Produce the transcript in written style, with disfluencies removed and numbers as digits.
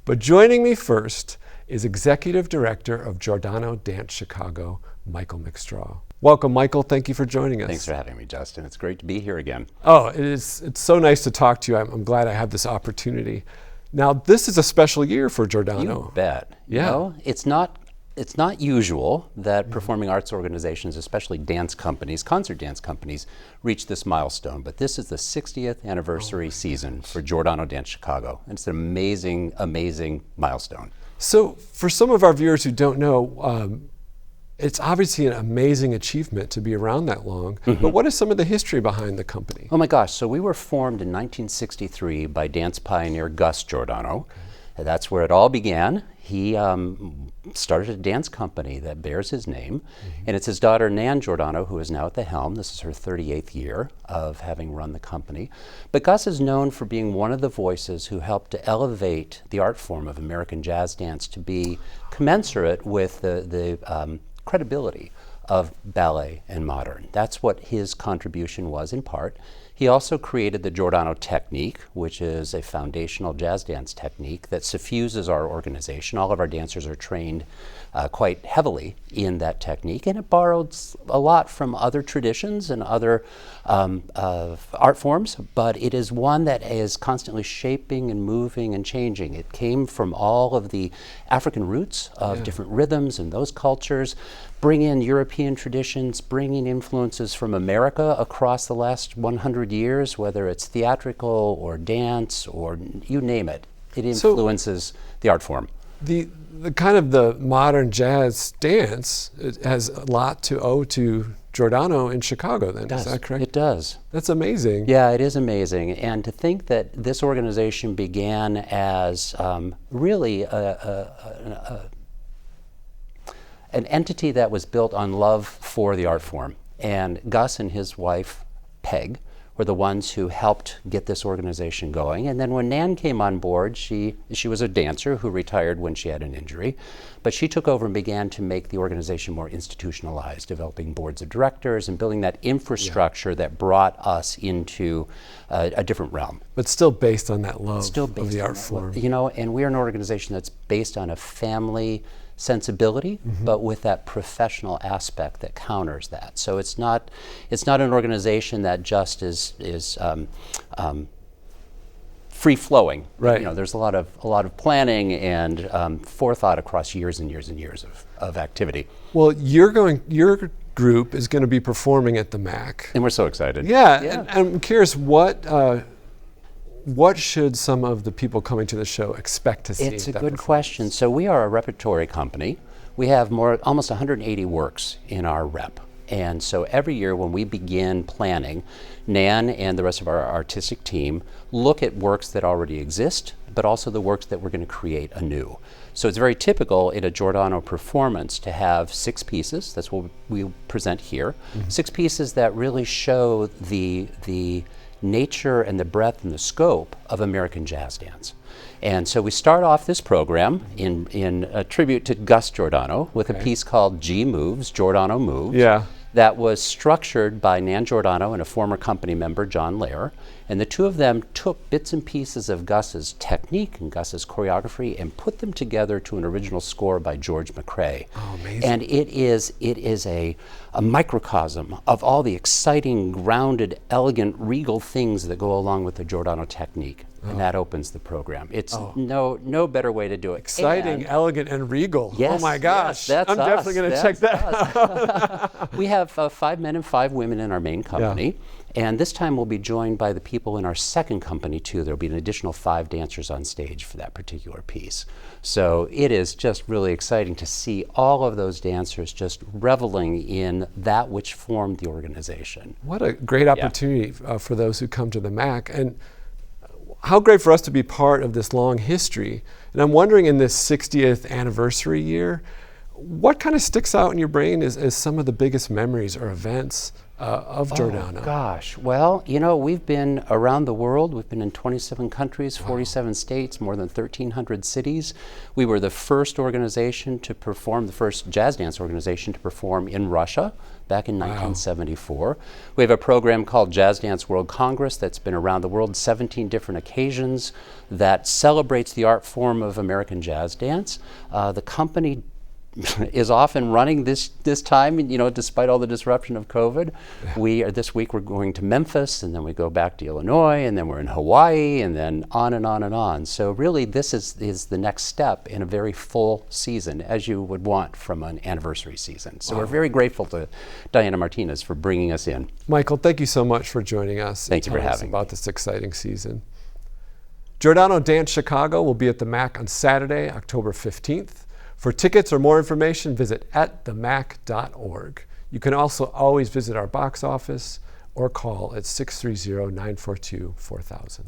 But joining me first is Executive Director of Giordano Dance Chicago, Michael McStraw. Welcome, Michael. Thank you for joining us. Thanks for having me, Justin. It's great to be here again. Oh, it's so nice to talk to you. I'm glad I have this opportunity. Now, this is a special year for Giordano. You bet. Yeah. You know, it's not usual that performing arts organizations, especially dance companies, concert dance companies, reach this milestone. But this is the 60th anniversary season for Giordano Dance Chicago. And it's an amazing, amazing milestone. So for some of our viewers who don't know, it's obviously an amazing achievement to be around that long. But what is some of the history behind the company? Oh my gosh, so we were formed in 1963 by dance pioneer Gus Giordano. And that's where it all began. He started a dance company that bears his name, and it's his daughter Nan Giordano who is now at the helm. This is her 38th year of having run the company. But Gus is known for being one of the voices who helped to elevate the art form of American jazz dance to be commensurate with the credibility of ballet and modern. That's what his contribution was in part. He also created the Giordano technique, which is a foundational jazz dance technique that suffuses our organization. All of our dancers are trained quite heavily in that technique, and it borrowed a lot from other traditions and other art forms, but it is one that is constantly shaping and moving and changing. It came from all of the African roots of different rhythms and those cultures, bring in European traditions, bring in influences from America across the last 100 years, whether it's theatrical or dance or you name it. It influences the art form. The kind of the modern jazz dance, it has a lot to owe to Giordano in Chicago then, is that correct? It does. That's amazing. Yeah, it is amazing. And to think that this organization began as really an entity that was built on love for the art form. And Gus and his wife, Peg, were the ones who helped get this organization going. And then when Nan came on board, she was a dancer who retired when she had an injury, but she took over and began to make the organization more institutionalized, developing boards of directors and building that infrastructure that brought us into a different realm. But still based on that love Still based of the on art that form. love. You know, and we're an organization that's based on a family sensibility, but with that professional aspect that counters that. So it's not an organization that just is free flowing. Right. You know, there's a lot of planning and forethought across years and years and years of activity. Well, your group is going to be performing at the MAC. And we're so excited. Yeah. And I'm curious, what should some of the people coming to the show expect to see? It's a good question. So we are a repertory company. We have almost 180 works in our rep. And so every year when we begin planning, Nan and the rest of our artistic team look at works that already exist, but also the works that we're going to create anew. So it's very typical in a Giordano performance to have 6 pieces. That's what we present here. 6 pieces that really show the nature and the breadth and the scope of American jazz dance. And so we start off this program in a tribute to Gus Giordano with a piece called G Moves, Giordano Moves. Yeah. That was structured by Nan Giordano and a former company member, John Lair. And the two of them took bits and pieces of Gus's technique and Gus's choreography and put them together to an original score by George McCrae. Oh, amazing. And it is a microcosm of all the exciting, grounded, elegant, regal things that go along with the Giordano technique. And that opens the program. It's no better way to do it. Exciting, elegant, and regal. Yes, oh my gosh. Yes, I'm definitely going to check that out. We have 5 men and 5 women in our main company. And this time we'll be joined by the people in our second company too. There'll be an additional 5 dancers on stage for that particular piece. So it is just really exciting to see all of those dancers just reveling in that which formed the organization. What a great opportunity for those who come to the MAC. And how great for us to be part of this long history. And I'm wondering, in this 60th anniversary year, what kind of sticks out in your brain as some of the biggest memories or events of Giordano? Gosh, well, we've been around the world. We've been in 27 countries, 47 states, more than 1,300 cities. We were the first organization to perform, the first jazz dance organization to perform in Russia back in 1974. We have a program called Jazz Dance World Congress that's been around the world, 17 different occasions, that celebrates the art form of American jazz dance. The company is off and running this time, despite all the disruption of COVID. This week we're going to Memphis, and then we go back to Illinois, and then we're in Hawaii, and then on and on and on. So really this is the next step in a very full season, as you would want from an anniversary season. So we're very grateful to Diana Martinez for bringing us in. Michael, thank you so much for joining us. Thank you for having me. About this exciting season. Giordano Dance Chicago will be at the MAC on Saturday, October 15th. For tickets or more information, visit atthemac.org. You can also always visit our box office or call at 630-942-4000.